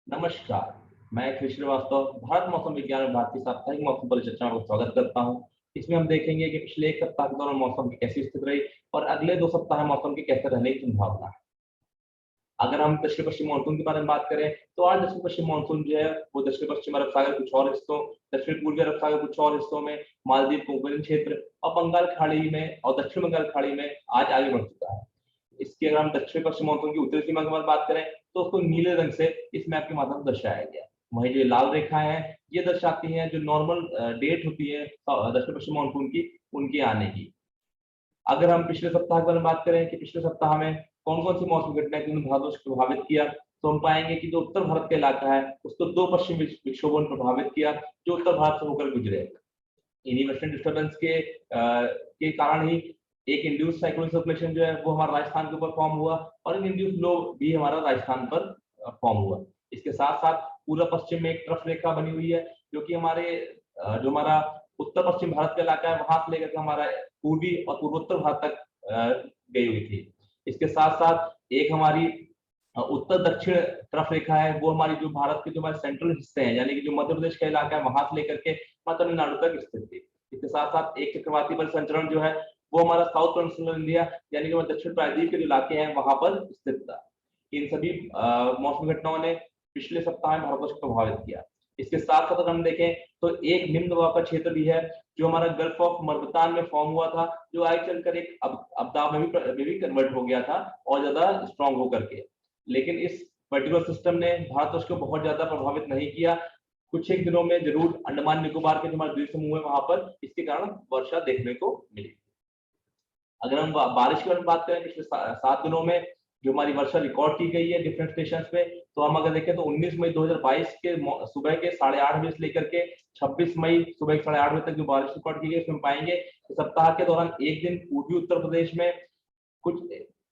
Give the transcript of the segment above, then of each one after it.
नमस्कार, मैं कृष्ण श्रीवास्तव भारत मौसम विज्ञान विभाग की साप्ताहिक मौसम परिचर्चा में स्वागत करता हूं। इसमें हम देखेंगे कि पिछले एक सप्ताह के दौरान मौसम की कैसी स्थिति रही और अगले 2 सप्ताह में मौसम की कैसे रहने की संभावना है। अगर हम दक्षिण पश्चिम मानसून के बारे में बात करें, तो आज दक्षिण पश्चिम मानसून जो है वो दक्षिण पश्चिम अरब सागर कुछ और हिस्सों, दक्षिण पूर्वी अरब सागर कुछ और हिस्सों में, मालदीव के ऊपरी क्षेत्र और बंगाल खाड़ी में और दक्षिण बंगाल खाड़ी में आज आगे बढ़ चुका है। इसकी अगर हम दक्षिण पश्चिम मानसून की उत्तरी सीमा की बात करें, तो उसको नीले रंग से इस मैप के माध्यम से दर्शाया गया है। वहीं जो लाल रेखाएं हैं, ये दर्शाती हैं जो नॉर्मल डेट होती है दक्षिण पश्चिम मानसून की, उनके आने की। अगर हम पिछले सप्ताह के बारे में बात करें कि पिछले सप्ताह में कौन-कौन सी मौसमी घटनाएं जिन्होंने भारत को प्रभावित किया, तो हम पाएंगे कि जो उत्तर भारत का इलाका है, उसको 2 पश्चिमी विक्षोभों ने प्रभावित किया, जो उत्तर भारत से होकर गुजरे। इन्हीं वेस्टर्न डिस्टर्बेंस के कारण ही एक इंड्यूस साइक्लोनिक सर्कुलेशन जो है वो हमारा राजस्थान के ऊपर फॉर्म हुआ और एक इंड्यूस लो भी हमारा राजस्थान पर फॉर्म हुआ। इसके साथ-साथ पूरा पश्चिम में एक ट्रफ रेखा बनी हुई है, जो कि जो हमारा उत्तर पश्चिम भारत का इलाका है, वहां से लेकर के हमारा पूर्वी और पूर्वोत्तर भारत तक गई हुई थी। इसके साथ-साथ एक हमारी उत्तर दक्षिण तरफ रेखा है, वो हमारी जो भारत के जो हमारे सेंट्रल हिस्से हैं, यानी कि जो मध्य प्रदेश का इलाका है, वहां से लेकर के तमिलनाडु तक स्थित थी। इसके साथ-साथ एक चक्रवाती परिसंचरण जो है, वो हमारा साउथ पेनिनसुलर इंडिया यानी कि दक्षिण प्रायद्वीप के जो इलाके हैं, वहां पर स्थित था। इन सभी मौसमी घटनाओं ने पिछले सप्ताह में भारतवर्ष को प्रभावित किया। इसके साथ-साथ अगर हम देखें, तो एक निम्न दबाव का क्षेत्र भी है, जो हमारा गल्फ ऑफ मर्मतान में फॉर्म हुआ था, जो आगे चलकर एक अवदाब में भी कन्वर्ट हो गया था और ज्यादा स्ट्रॉन्ग होकर के। लेकिन इस पर्टिकुलर सिस्टम ने भारतवर्ष को बहुत ज्यादा प्रभावित नहीं किया। कुछ एक दिनों में जरूर अंडमान निकोबार के जो हमारे द्वीप समूह है, वहां पर इसके कारण वर्षा देखने को मिली। अगर हम बारिश की बात करें पिछले 7 दिनों में जो हमारी वर्षा रिकॉर्ड की गई है डिफरेंट स्टेशन पे, तो हम अगर देखें तो 19 मई 2022 के सुबह के 8:30 बजे से लेकर के 26 मई सुबह के 8:30 बजे तक जो बारिश रिकॉर्ड की गई, उसमें पाएंगे कि सप्ताह के दौरान एक दिन पूर्वी उत्तर प्रदेश में कुछ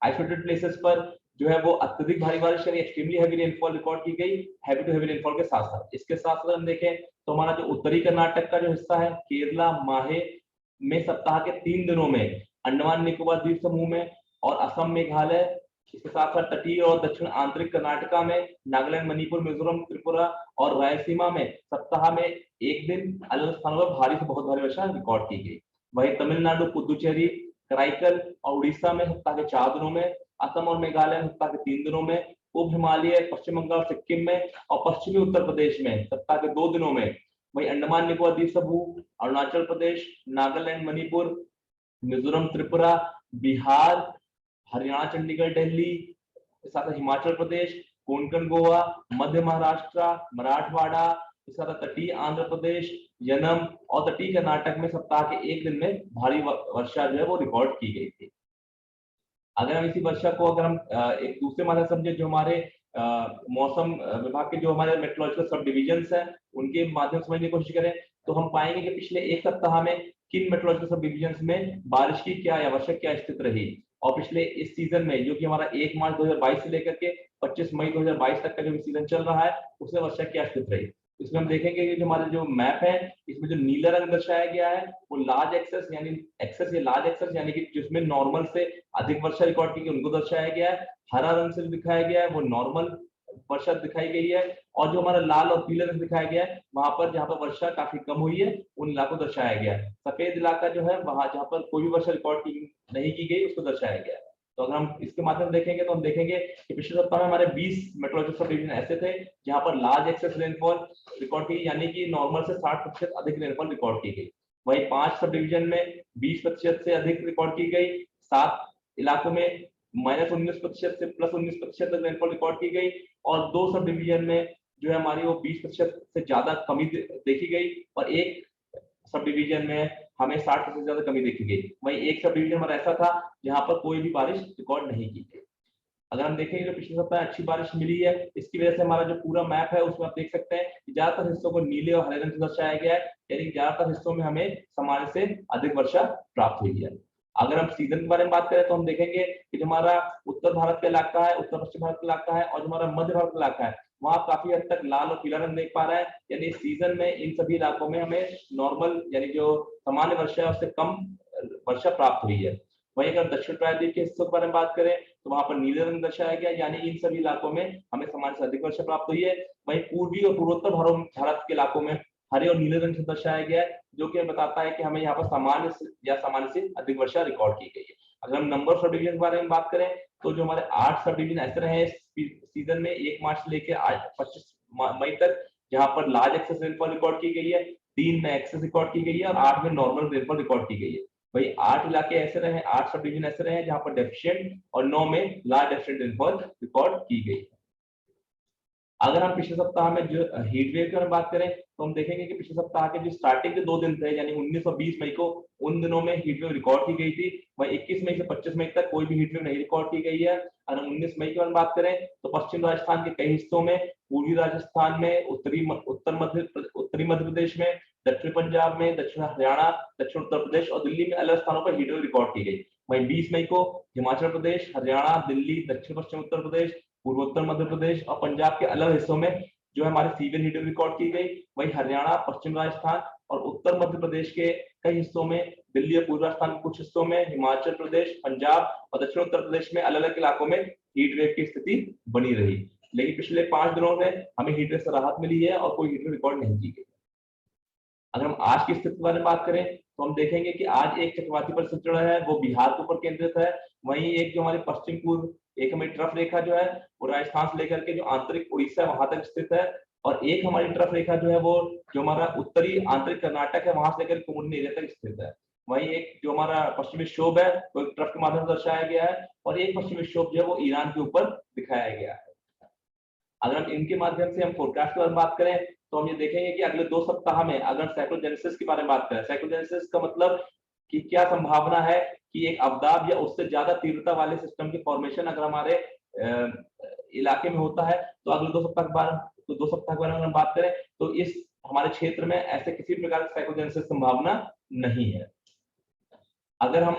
आइसोलेटेड प्लेसेस पर जो है वो अत्यधिक भारी बारिश यानी एक्सट्रीमली हैवी रेनफॉल रिकॉर्ड की गई, हैवी टू हैवी रेनफॉल के साथ साथ। इसके साथ साथ हम देखें तो हमारा जो उत्तरी कर्नाटक का जो हिस्सा है, केरला, माहे में सप्ताह के 3 दिनों में अंडमान निकोबार द्वीप समूह में और असम, मेघालय, इसके साथ साथ तटीय और दक्षिण आंतरिक कर्नाटका में, नागालैंड, मणिपुर, मिजोरम, त्रिपुरा और रायलसीमा में सप्ताह में एक दिन अलग स्थानों पर भारी से बहुत भारी वर्षा रिकॉर्ड की गई। वहीं तमिलनाडु, पुदुचेरी, कराईकल और उड़ीसा में सप्ताह के 4 दिनों में, असम और मेघालय में सप्ताह के 3 दिनों में, उप हिमालय, पश्चिम बंगाल, सिक्किम में और पश्चिमी उत्तर प्रदेश में सप्ताह के 2 दिनों में। वहीं अंडमान निकोबार द्वीप समूह, अरुणाचल प्रदेश, नागालैंड, मणिपुर, मिजोरम, त्रिपुरा, बिहार, हरियाणा, चंडीगढ़, दिल्ली, साथ ही हिमाचल प्रदेश, कोंकण, गोवा, मध्य महाराष्ट्र, मराठवाड़ा, इसके साथ तटीय आंध्र प्रदेश, यनम और तटीय कर्नाटक में सप्ताह के एक दिन में भारी वर्षा जो है वो रिकॉर्ड की गई थी। अगर हम इसी वर्षा को अगर हम एक दूसरे माध्यम समझे, जो हमारे मौसम विभाग के जो हमारे मेट्रोलॉजिकल सब डिविजन्स हैं, उनके माध्यम से समझने की कोशिश करें, तो हम पाएंगे कि पिछले एक सप्ताह में किन मेट्रोलॉजिकल सब डिविजन्स में बारिश की क्या या वर्षा क्या स्थिति रही, और पिछले इस सीजन में जो कि हमारा 1 मार्च 2022 से लेकर के 25 मई 2022 तक का जो सीजन चल रहा है, उसमें वर्षा क्या स्थिति रही। इसमें हम देखेंगे कि जो हमारे जो मैप है, इसमें जो नीला रंग दर्शाया गया है, वो लार्ज एक्सेस यानी लार्ज एक्सेस यानी कि जिसमें नॉर्मल से अधिक वर्षा रिकॉर्ड की गई, उनको दर्शाया गया है। हरा रंग से दिखाया गया है, वो नॉर्मल वर्षा दिखाई गई है, और जो हमारा लाल और पीले रंग दिखाया गया है, वहां पर जहां पर वर्षा काफी कम हुई है, उन इलाकों को दर्शाया गया है। सफेद इलाका जो है, वहां जहां पर कोई भी वर्षा रिकॉर्ड नहीं की गई, उसको दर्शाया गया है। तो अगर हम इसके माध्यम से देखेंगे, तो हम देखेंगे कि पिछले सप्ताह में हमारे 20 मेट्रोलॉजिकल सब डिवीजन ऐसे थे जहां पर लार्ज एक्सेस रेनफॉल रिकॉर्ड की, यानी कि नॉर्मल से 60% अधिक रेनफॉल रिकॉर्ड की गई। वहीं 5 सब डिवीजन में 20% से अधिक रिकॉर्ड की गई, 7 इलाकों में -19% से +19% तक रेनफॉल रिकॉर्ड की गई, और 2 सब डिवीजन में जो है हमारी वो 20% से ज्यादा कमी देखी गई, और एक सब डिवीजन में हमें 60% से ज्यादा कमी देखी गई। वहीं एक सब डिवीजन हमारा ऐसा था जहां पर कोई भी बारिश रिकॉर्ड नहीं की गई। अगर हम देखेंगे, जो पिछले सप्ताह अच्छी बारिश मिली है, इसकी वजह से हमारा जो पूरा मैप है उसमें आप देख सकते हैं कि ज्यादातर हिस्सों को नीले और हरे रंग से दर्शाया गया है, यानी ज्यादातर हिस्सों में हमें सामान्य से अधिक वर्षा प्राप्त हुई है। अगर हम सीजन के बारे में बात करें, तो हम देखेंगे कि जो हमारा उत्तर भारत का इलाका है, उत्तर पश्चिम भारत का इलाका है, और जो हमारा मध्य भारत का इलाका है, वहां काफी हद तक लाल और पीला रंग देख पा रहे हैं, यानी सीजन में इन सभी इलाकों में हमें नॉर्मल यानी जो सामान्य वर्षा है उससे कम वर्षा प्राप्त हुई है। वहीं अगर दक्षिण प्रायद्वीप के हिस्सों के बारे में बात करें तो वहां पर नीले रंग दर्शाया गया, यानी इन सभी इलाकों में हमें सामान्य से अधिक वर्षा प्राप्त हुई है। वहीं पूर्वी और पूर्वोत्तर भारत के इलाकों में हरे और नीले रंग से दर्शाया गया है, जो कि बताता है कि हमें यहाँ पर सामान्य से अधिक वर्षा रिकॉर्ड की गई है। अगर हम नंबर ऑफ सब डिवीजन के बारे में बात करें तो जो हमारे 8 सब डिवीजन ऐसे रहे सीजन में 1 मार्च से लेकर 25 मई तक, जहां पर लार्ज एक्सेस रेनफॉल रिकॉर्ड की गई है, 3 में एक्सेस रिकॉर्ड की गई है और 8 में नॉर्मल रेनफॉल रिकॉर्ड की गई है। वही 8 इलाके ऐसे रहे, 8 सब डिवीजन ऐसे रहे जहां पर डेफिशिएंट और 9 में लार्ज डेफिशिएंट रेनफॉल रिकॉर्ड की गई। अगर हम पिछले सप्ताह में जो हीट वेव की बारे में बात करें तो हम देखेंगे कि पिछले सप्ताह के जो स्टार्टिंग के 2 दिन थे, यानी 19 और 20 मई को, उन दिनों में हीट वेव रिकॉर्ड की गई थी। वहीं 21 मई से 25 मई तक कोई भी हीट वेव नहीं रिकॉर्ड की गई है। अगर 19 मई की बारे में बात करें तो पश्चिम राजस्थान के कई हिस्सों में, पूर्वी राजस्थान में, उत्तरी मध्य प्रदेश में, दक्षिण पंजाब में, दक्षिण हरियाणा, दक्षिण उत्तर प्रदेश और दिल्ली में अलग स्थानों पर हीट वेव रिकॉर्ड की गई। वहीं 20 मई को हिमाचल प्रदेश, हरियाणा, दिल्ली, दक्षिण पश्चिम उत्तर प्रदेश, पूर्वोत्तर मध्य प्रदेश और पंजाब के अलग हिस्सों में जो हमारे सीवियर हीट वेव रिकॉर्ड की गई। वहीं हरियाणा, पश्चिम राजस्थान और उत्तर मध्य प्रदेश के कई हिस्सों में, दिल्ली और पूर्व राजस्थान के कुछ हिस्सों में, हिमाचल प्रदेश, पंजाब और दक्षिण उत्तर प्रदेश में अलग अलग इलाकों में हीट वेव की स्थिति बनी रही। लेकिन पिछले 5 दिनों में हमें हीट वेव से राहत मिली है और कोई हीट वेव रिकॉर्ड नहीं की गई। अगर हम आज की स्थिति के बारे में बात करें तो हम देखेंगे कि आज एक चक्रवाती परिसंचरण है, वो बिहार के ऊपर केंद्रित है। वहीं एक जो हमारी पश्चिम पूर्व एक हमारी ट्रफ रेखा जो है वो राजस्थान से लेकर के जो आंतरिक उड़ीसा वहां तक स्थित है, और एक हमारी ट्रफ रेखा जो है वो जो हमारा उत्तरी आंतरिक कर्नाटक है वहां से लेकर कुमूर्नी एरिया तक स्थित है। वहीं एक जो हमारा पश्चिमी विक्षोभ है वो एक ट्रफ के माध्यम से दर्शाया गया है, और एक पश्चिमी विक्षोभ जो है वो ईरान के ऊपर दिखाया गया है। अगर हम इनके माध्यम से हम फोरकास्ट के बारे में बात करें तो हम ये देखेंगे कि अगले 2 सप्ताह में अगर साइक्लोजेनेसिस के बारे में बात करें, साइक्लोजेनेसिस का मतलब कि क्या संभावना है कि एक अवदाब या उससे ज्यादा तीव्रता वाले सिस्टम की फॉर्मेशन अगर हमारे इलाके में होता है, तो अगले 2 सप्ताह के बारे में हम बात करें तो इस हमारे क्षेत्र में ऐसे किसी प्रकार की साइक्लोजेनेसिस संभावना नहीं है। अगर हम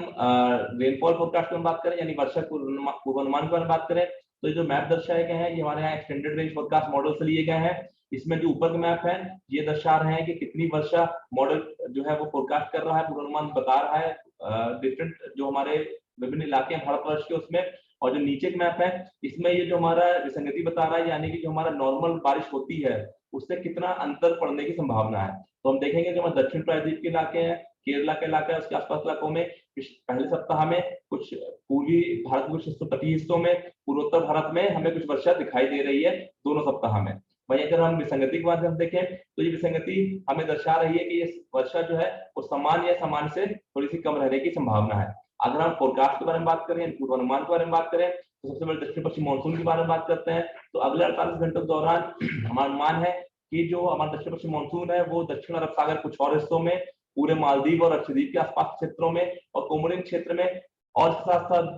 रेनफॉल फोरकास्ट की बात करें, यानी वर्षा पूर्वानुमान के बारे में बात करें, तो जो मैप दर्शाए गए हैं ये हमारे यहाँ एक्सटेंडेड रेंज फोरकास्ट मॉडल से लिए गए हैं। इसमें जो ऊपर के मैप है ये दर्शा रहे हैं कि कितनी वर्षा मॉडल जो है वो फोरकास्ट कर रहा है, पूर्वानुमान बता रहा है डिफरेंट जो हमारे विभिन्न इलाके हैं भारतवर्ष के उसमें। और जो नीचे के मैप है इसमें ये जो हमारा विसंगति बता रहा है, यानी कि जो हमारा नॉर्मल बारिश होती है उससे कितना अंतर पड़ने की संभावना है। तो हम देखेंगे जो हमारे दक्षिण प्रायद्वीप के इलाके हैं, केरला के इलाका है, उसके आसपास इलाकों में पहले सप्ताह में कुछ पूर्वी भारत के कुछ तटीय हिस्सों में, पूर्वोत्तर भारत में हमें कुछ वर्षा दिखाई दे रही है दोनों सप्ताह में। वहीं अगर हम विसंगति की बात देखें तो ये विसंगति हमें दर्शा रही है कि ये वर्षा जो है वो सामान्य या सामान्य से थोड़ी सी कम रहने की संभावना है। अगर हम फोरकास्ट के बारे में बात करें, पूर्वानुमान के बारे में बात करें, तो सबसे पहले दक्षिण पश्चिम मानसून के बारे में बात करते हैं। तो अगले 48 घंटों के दौरान हमारा अनुमान है कि जो हमारा दक्षिण पश्चिम मानसून है वो दक्षिण अरब सागर कुछ और हिस्सों में, पूरे मालदीव और लक्षद्वीप के आसपास क्षेत्रों में और कोमोरिन क्षेत्र में और साथ साथ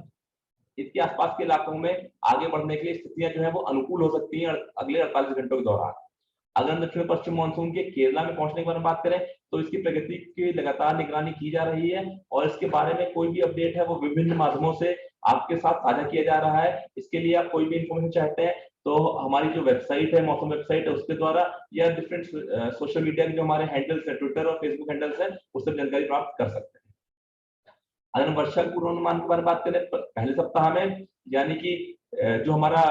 इसके आसपास के इलाकों में आगे बढ़ने के लिए स्थितियां जो है वो अनुकूल हो सकती हैं अगले 48 घंटों के दौरान। अगर हम दक्षिण पश्चिम मानसून के केरला में पहुंचने के बारे में बात करें तो इसकी प्रगति की लगातार निगरानी की जा रही है, और इसके बारे में कोई भी अपडेट है वो विभिन्न माध्यमों से आपके साथ साझा किया जा रहा है। इसके लिए आप कोई भी इंफॉर्मेशन चाहते हैं तो हमारी जो वेबसाइट है, मौसम वेबसाइट है, उसके द्वारा या डिफरेंट सोशल मीडिया के जो हमारे हैंडल्स है, ट्विटर और फेसबुक हैंडल्स है, उससे जानकारी प्राप्त कर सकते हैं। अगर हम वर्षा पूर्वानुमान के बारे में बात करें पहले सप्ताह में, यानी कि जो हमारा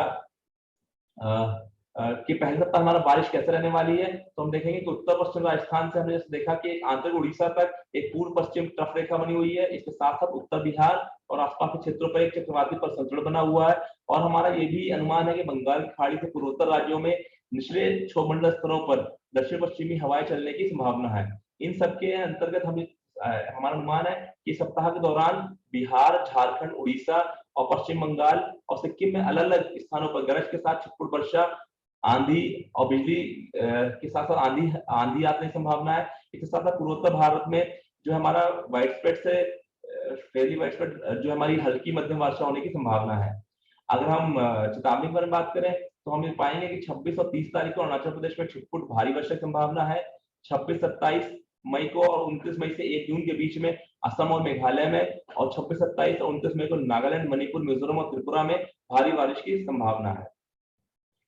कि पहले सप्ताह हमारा बारिश कैसे रहने वाली है, तो हम देखेंगे कि उत्तर पश्चिम राजस्थान से हमने जैसे देखा कि आंतरिक उड़ीसा तक एक पूर्व पश्चिम ट्रफ रेखा बनी हुई है। इसके साथ साथ उत्तर बिहार और आसपास के क्षेत्रों पर एक चक्रवाती परिसंचरण बना हुआ है, और हमारा ये भी अनुमान है कि बंगाल की खाड़ी से पूर्वोत्तर राज्यों में निचले क्षोभमंडल स्तरों पर दक्षिण पश्चिमी हवाएं चलने की संभावना है। इन सबके अंतर्गत हम हमारा अनुमान है कि सप्ताह के दौरान बिहार, झारखंड, उड़ीसा और पश्चिम बंगाल और सिक्किम में अलग अलग स्थानों पर गरज के साथ छिटपुट वर्षा, आंधी और बिजली के साथ साथ आंधी आने की संभावना है। इसके साथ साथ पूर्वोत्तर भारत में जो हमारा वाइड स्प्रेड से फेयरली वाइड स्प्रेड जो हमारी हल्की मध्यम वर्षा होने की संभावना है। अगर हम चेतावनी के बारे में बात करें तो हम ये पाएंगे कि 26 और 30 तारीख को अरुणाचल प्रदेश में छिटपुट भारी वर्षा की संभावना है। 26-27 मई को और 29 मई से 1 जून के बीच में असम और मेघालय में, और 26-27 और 29 मई को नागालैंड, मणिपुर, मिजोरम और त्रिपुरा में भारी बारिश की संभावना है।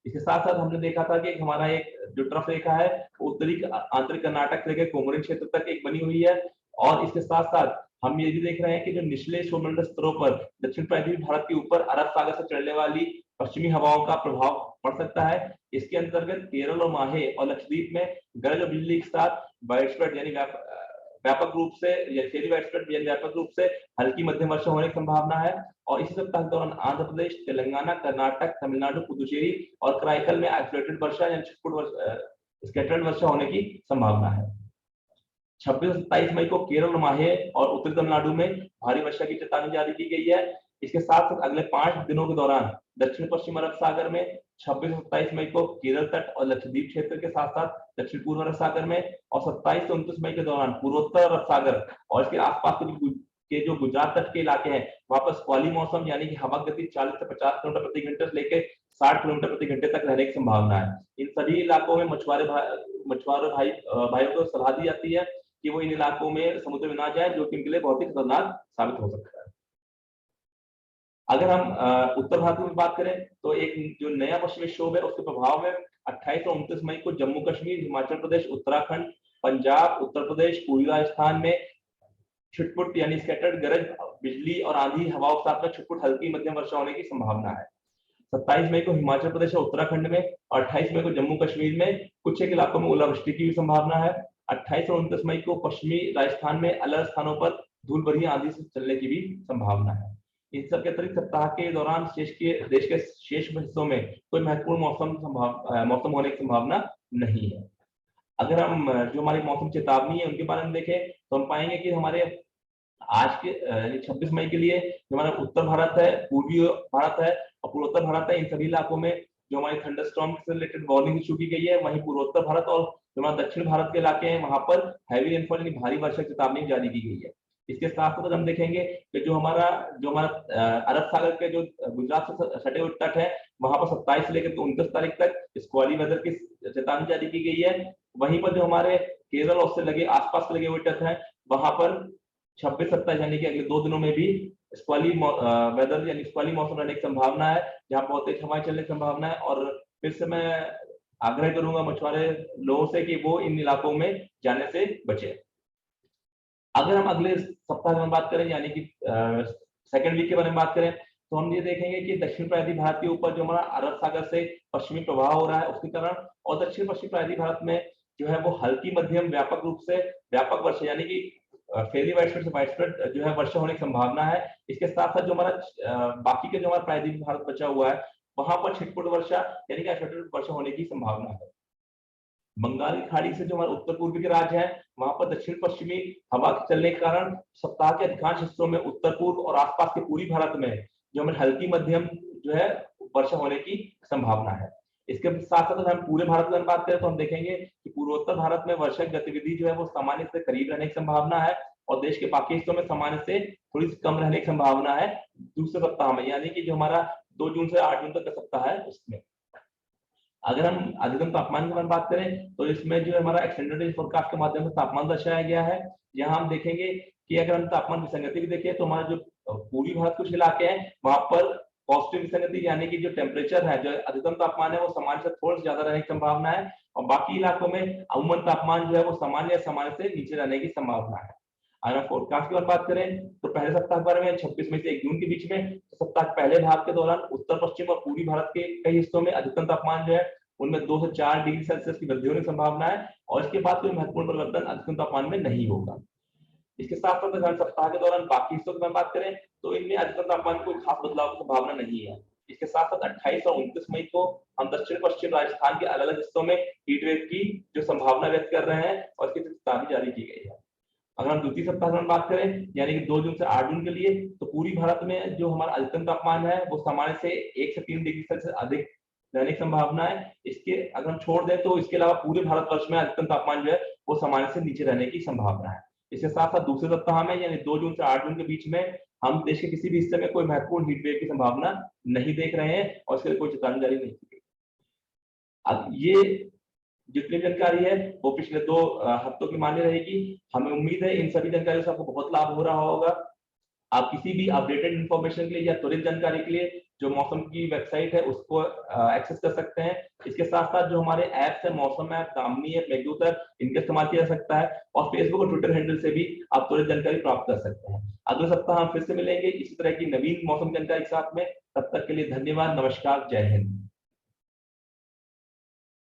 इसके साथ साथ हमने देखा था कि हमारा एक जो ट्रफ रेखा है उत्तरी आंतरिक कर्नाटक से लेकर कोमोरिन क्षेत्र तक एक बनी हुई है, और इसके साथ साथ हम ये भी देख रहे हैं कि जो निचले सौरमंडल स्तरों पर दक्षिण प्रायद्वीप भारत के ऊपर अरब सागर से चलने वाली पश्चिमी हवाओं का प्रभाव पड़ सकता है। इसके अंतर्गत केरल और माहे और लक्षद्वीप में गरज और बिजली के साथ वाइडस्प्रेड यानी व्यापक रूप से यानी व्यापक रूप से हल्की मध्यम वर्षा होने की संभावना है। और इसी सप्ताह के दौरान आंध्र प्रदेश, तेलंगाना, कर्नाटक, तमिलनाडु, पुदुचेरी और कराईकल में आइसोलेटेड वर्षा यानी स्कैटर्ड वर्षा होने की संभावना है। 26 और 27 मई को केरल, माहे और उत्तरी तमिलनाडु में भारी वर्षा की चेतावनी जारी की गई है। इसके साथ साथ अगले 5 दिनों के दौरान दक्षिण पश्चिम अरब सागर में 26 और 27 मई को केरल तट और लक्षद्वीप क्षेत्र के साथ साथ दक्षिण पूर्व अरब सागर में, और 27 से 29 मई के दौरान पूर्वोत्तर अरब सागर और इसके आसपास के जो गुजरात तट के इलाके हैं वहां पर स्क्वाली मौसम यानी कि हवा गति 40 से 50 किलोमीटर प्रति घंटे से लेकर 60 किलोमीटर प्रति घंटे तक रहने की संभावना है। इन सभी इलाकों में मछुआरे भाइयों को सलाह दी जाती है कि वो इन इलाकों में समुद्र में ना जाए, जो कि उनके लिए बहुत ही खतरनाक साबित हो सकता है। अगर हम उत्तर भारत में बात करें तो एक जो नया पश्चिमी विक्षोभ है उसके प्रभाव में 28 और 29 मई को जम्मू कश्मीर, हिमाचल प्रदेश, उत्तराखंड, पंजाब, उत्तर प्रदेश, पूर्वी राजस्थान में छुटपुट यानी स्कैटर्ड गरज, बिजली और आंधी हवाओं के साथ में छुटपुट हल्की मध्यम वर्षा होने की संभावना है। 27 मई को हिमाचल प्रदेश और उत्तराखंड में और 28 मई को जम्मू कश्मीर में कुछ एक इलाकों में ओलावृष्टि की भी संभावना है। 28 और 29 मई को पश्चिमी राजस्थान में अलग स्थानों पर धूल भरी आंधी से चलने की भी संभावना है। इन सब के अतिरिक्त सप्ताह के दौरान देश के शेष हिस्सों में कोई महत्वपूर्ण मौसम होने की संभावना नहीं है। अगर हम जो हमारी मौसम चेतावनी है उनके बारे में देखें तो हम पाएंगे कि हमारे आज के 26 मई के लिए जो हमारा उत्तर भारत है, पूर्वी भारत है और पूर्वोत्तर भारत है, इन सभी इलाकों में जो हमारी थंडरस्टॉर्म से रिलेटेड वार्निंग इशू की गई है। वहीं पूर्वोत्तर भारत और जो हमारा दक्षिण भारत के इलाके हैं वहां पर हैवी रेनफॉल यानी भारी वर्षा चेतावनी जारी की गई है। इसके साथ साथ हम देखेंगे कि जो हमारा अरब सागर के जो गुजरात से सटे हुए तट है वहां पर 27 से लेकर 29 तारीख तक स्क्वाली वेदर की चेतावनी जारी की गई है। वहीं पर जो हमारे केरल और उससे लगे आसपास के लगे हुए तट है वहां पर 26-27 यानी कि अगले 2 दिनों में भी स्क्वाली वेदर यानी स्क्वाली मौसम रहने की संभावना है, जहां बहुत तेज हवाएं चलने की संभावना है। और फिर से मैं आग्रह करूंगा मछुआरे लोगों से कि वो इन इलाकों में जाने से बचे। अगर हम अगले सप्ताह की बात करें यानी कि सेकेंड वीक के बारे में बात करें तो हम ये देखेंगे कि दक्षिण प्रायद्वीप भारत के ऊपर जो हमारा अरब सागर से पश्चिमी प्रवाह हो रहा है उसके कारण और दक्षिण पश्चिम प्रायद्वीप भारत में जो है वो हल्की मध्यम व्यापक रूप से व्यापक वर्षा यानी कि फेयरली वाइडस्प्रेड से वाइडस्प्रेड जो है वर्षा होने की संभावना है। इसके साथ साथ जो हमारा बाकी के जो हमारा प्रायद्वीप भारत बचा हुआ है वहां पर छिटपुट वर्षा यानी कि आइसोलेटेड वर्षा होने की संभावना है। बंगाल की खाड़ी से जो हमारे उत्तर पूर्वी के राज्य हैं वहां पर दक्षिण पश्चिमी हवा के चलने के कारण सप्ताह के अधिकांश हिस्सों में उत्तर पूर्व और आसपास के पूरी भारत में जो हमें हल्की मध्यम जो है वर्षा होने की संभावना है। इसके साथ साथ हम पूरे भारत में बात करें तो हम देखेंगे कि पूर्वोत्तर भारत में वर्षा की गतिविधि जो है वो सामान्य से करीब रहने की संभावना है और देश के बाकी हिस्सों में सामान्य से थोड़ी सी कम रहने की संभावना है दूसरे सप्ताह में, यानी कि जो हमारा 2 जून से 8 जून तक का सप्ताह है उसमें। अगर हम अधिकतम तापमान की बात करें तो इसमें जो हमारा एक्सटेंडेड रेंज फोरकास्ट के माध्यम से तापमान दर्शाया गया है। यहाँ हम देखेंगे कि अगर हम तापमान विसंगति भी देखें तो हमारा जो पूर्वी भारत कुछ इलाके हैं वहां पर पॉजिटिव विसंगति यानी कि जो टेम्परेचर है जो अधिकतम तापमान है वो सामान्य से थोड़ा ज्यादा रहने की संभावना है और बाकी इलाकों में अमूमन तापमान जो है वो सामान्य या सामान्य से नीचे रहने की संभावना है। अगर फोरकास्ट की बात करें तो पहले सप्ताह के बारे में 26 मई से 1 जून के बीच में तो सप्ताह के पहले भाग के दौरान उत्तर पश्चिम और पूर्वी भारत के कई हिस्सों में अधिकतम तापमान जो है उनमें 2 से 4 डिग्री सेल्सियस की वृद्धि होने की संभावना है और इसके बाद कोई महत्वपूर्ण परिवर्तन अधिकतम तापमान में नहीं होगा। इसके साथ साथ अगर सप्ताह के दौरान बाकी हिस्सों की बात करें तो इनमें अधिकतम तापमान कोई खास बदलाव की संभावना नहीं है। इसके साथ साथ 28 और 29 मई को हम दक्षिण पश्चिम राजस्थान के अलग अलग हिस्सों में हीट वेव की जो संभावना व्यक्त कर रहे हैं और इसकी चेतावनी जारी की गई है। अगर हम द्वितीय सप्ताह में बात करें यानी कि 2 जून से 8 जून के लिए तो पूरी भारत में जो हमारा अधिकतम तापमान है वो सामान्य से 1 से 3 डिग्री सेल्सियस अधिक रहने की संभावना है। इसके अगर हम छोड़ दें तो इसके अलावा पूरे भारतवर्ष में अधिकतम तापमान जो है वो सामान्य से नीचे रहने की संभावना है। इसके साथ साथ दूसरे सप्ताह में यानी 2 जून से 8 जून के बीच में हम देश के किसी भी हिस्से में कोई महत्वपूर्ण हीट वेव की संभावना नहीं देख रहे हैं और इसके लिए कोई चेतावनी जारी नहीं की गई। अब ये जितनी जानकारी है वो पिछले 2 हफ्तों की मान्य रहेगी। हमें उम्मीद है इन सभी जानकारियों से आपको बहुत लाभ हो रहा होगा। आप किसी भी अपडेटेड इन्फॉर्मेशन के लिए या त्वरित जानकारी के लिए जो मौसम की वेबसाइट है उसको एक्सेस कर सकते हैं। इसके साथ-साथ जो हमारे ऐप्स हैं, मौसम app, Damini app, Meghdoot app, इनका इस्तेमाल किया जा सकता है और फेसबुक और ट्विटर हैंडल से भी आप तुरंत जानकारी प्राप्त कर सकते हैं। अगले सप्ताह हम फिर से मिलेंगे इसी तरह की नवीन मौसम जानकारी के साथ में। तब तक के लिए धन्यवाद, नमस्कार, जय हिंद।